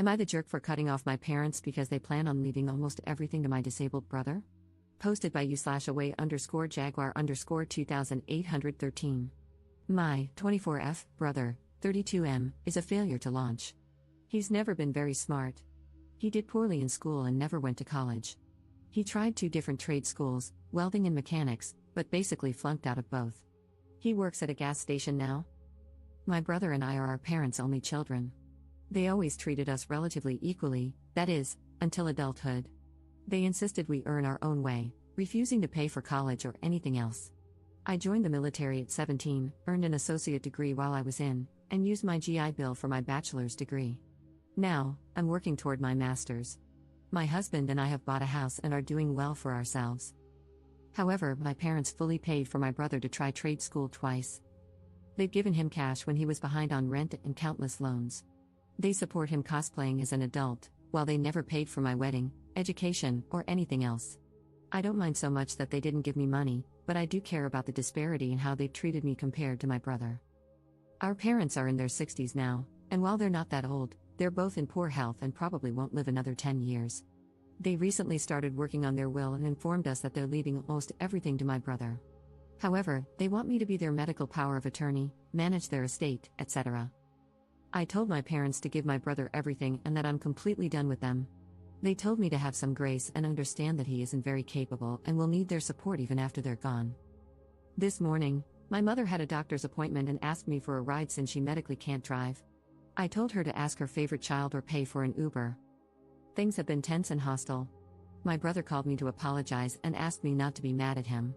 Am I the jerk for cutting off my parents because they plan on leaving almost everything to my disabled brother? Posted by u/away_jaguar_2813. My 24F brother, 32M, is a failure to launch. He's never been very smart. He did poorly in school and never went to college. He tried 2 different trade schools, welding and mechanics, but basically flunked out of both. He works at a gas station now. My brother and I are our parents' only children. They always treated us relatively equally, that is, until adulthood. They insisted we earn our own way, refusing to pay for college or anything else. I joined the military at 17, earned an associate degree while I was in, and used my GI Bill for my bachelor's degree. Now, I'm working toward my master's. My husband and I have bought a house and are doing well for ourselves. However, my parents fully paid for my brother to try trade school twice. They've given him cash when he was behind on rent and countless loans. They support him cosplaying as an adult, while they never paid for my wedding, education, or anything else. I don't mind so much that they didn't give me money, but I do care about the disparity in how they've treated me compared to my brother. Our parents are in their 60s now, and while they're not that old, they're both in poor health and probably won't live another 10 years. They recently started working on their will and informed us that they're leaving almost everything to my brother. However, they want me to be their medical power of attorney, manage their estate, etc. I told my parents to give my brother everything and that I'm completely done with them. They told me to have some grace and understand that he isn't very capable and will need their support even after they're gone. This morning, my mother had a doctor's appointment and asked me for a ride since she medically can't drive. I told her to ask her favorite child or pay for an Uber. Things have been tense and hostile. My brother called me to apologize and asked me not to be mad at him.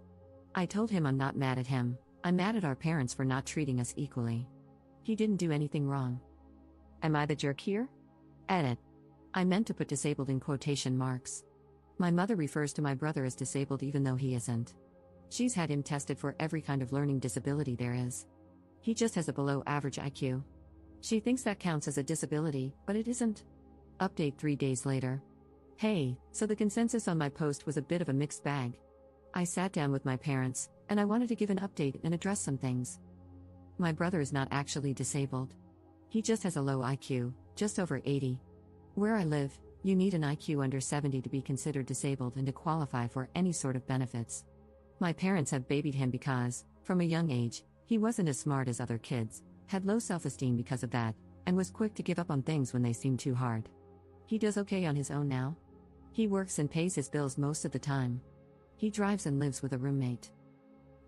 I told him I'm not mad at him, I'm mad at our parents for not treating us equally. He didn't do anything wrong. Am I the jerk here? Edit. I meant to put disabled in quotation marks. My mother refers to my brother as disabled even though he isn't. She's had him tested for every kind of learning disability there is. He just has a below average IQ. She thinks that counts as a disability, but it isn't. Update 3 days later. Hey, so the consensus on my post was a bit of a mixed bag. I sat down with my parents, and I wanted to give an update and address some things. My brother is not actually disabled. He just has a low IQ, just over 80. Where I live, you need an IQ under 70 to be considered disabled and to qualify for any sort of benefits. My parents have babied him because, from a young age, he wasn't as smart as other kids, had low self-esteem because of that, and was quick to give up on things when they seemed too hard. He does okay on his own now. He works and pays his bills most of the time. He drives and lives with a roommate.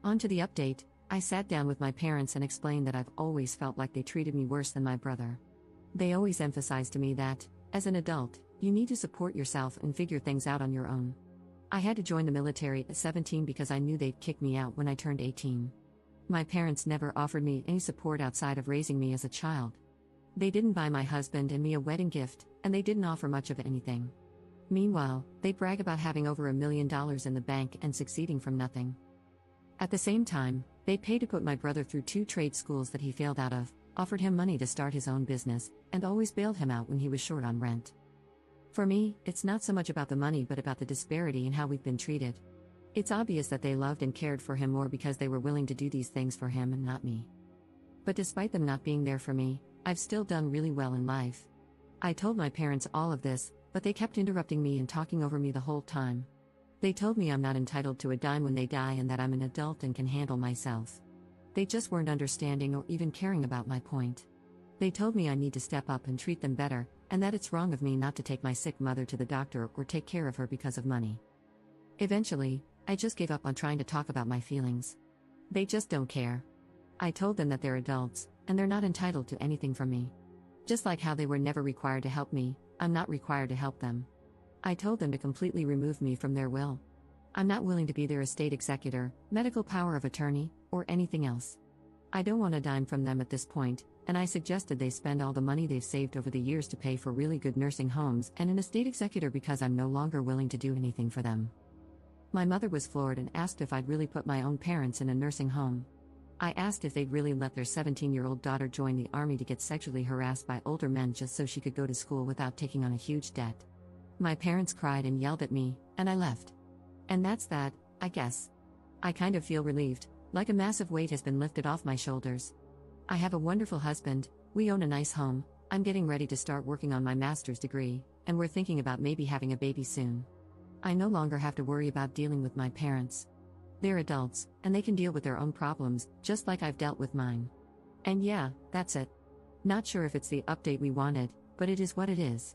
On to the update. I sat down with my parents and explained that I've always felt like they treated me worse than my brother. They always emphasized to me that, as an adult, you need to support yourself and figure things out on your own. I had to join the military at 17 because I knew they'd kick me out when I turned 18. My parents never offered me any support outside of raising me as a child. They didn't buy my husband and me a wedding gift, and they didn't offer much of anything. Meanwhile, they brag about having over $1 million in the bank and succeeding from nothing. At the same time, they paid to put my brother through 2 trade schools that he failed out of, offered him money to start his own business, and always bailed him out when he was short on rent. For me, it's not so much about the money but about the disparity in how we've been treated. It's obvious that they loved and cared for him more because they were willing to do these things for him and not me. But despite them not being there for me, I've still done really well in life. I told my parents all of this, but they kept interrupting me and talking over me the whole time. They told me I'm not entitled to a dime when they die and that I'm an adult and can handle myself. They just weren't understanding or even caring about my point. They told me I need to step up and treat them better, and that it's wrong of me not to take my sick mother to the doctor or take care of her because of money. Eventually, I just gave up on trying to talk about my feelings. They just don't care. I told them that they're adults, and they're not entitled to anything from me. Just like how they were never required to help me, I'm not required to help them. I told them to completely remove me from their will. I'm not willing to be their estate executor, medical power of attorney, or anything else. I don't want a dime from them at this point, and I suggested they spend all the money they've saved over the years to pay for really good nursing homes and an estate executor because I'm no longer willing to do anything for them. My mother was floored and asked if I'd really put my own parents in a nursing home. I asked if they'd really let their 17-year-old daughter join the army to get sexually harassed by older men just so she could go to school without taking on a huge debt. My parents cried and yelled at me, and I left. And that's that, I guess. I kind of feel relieved, like a massive weight has been lifted off my shoulders. I have a wonderful husband, we own a nice home, I'm getting ready to start working on my master's degree, and we're thinking about maybe having a baby soon. I no longer have to worry about dealing with my parents. They're adults, and they can deal with their own problems, just like I've dealt with mine. And yeah, that's it. Not sure if it's the update we wanted, but it is what it is.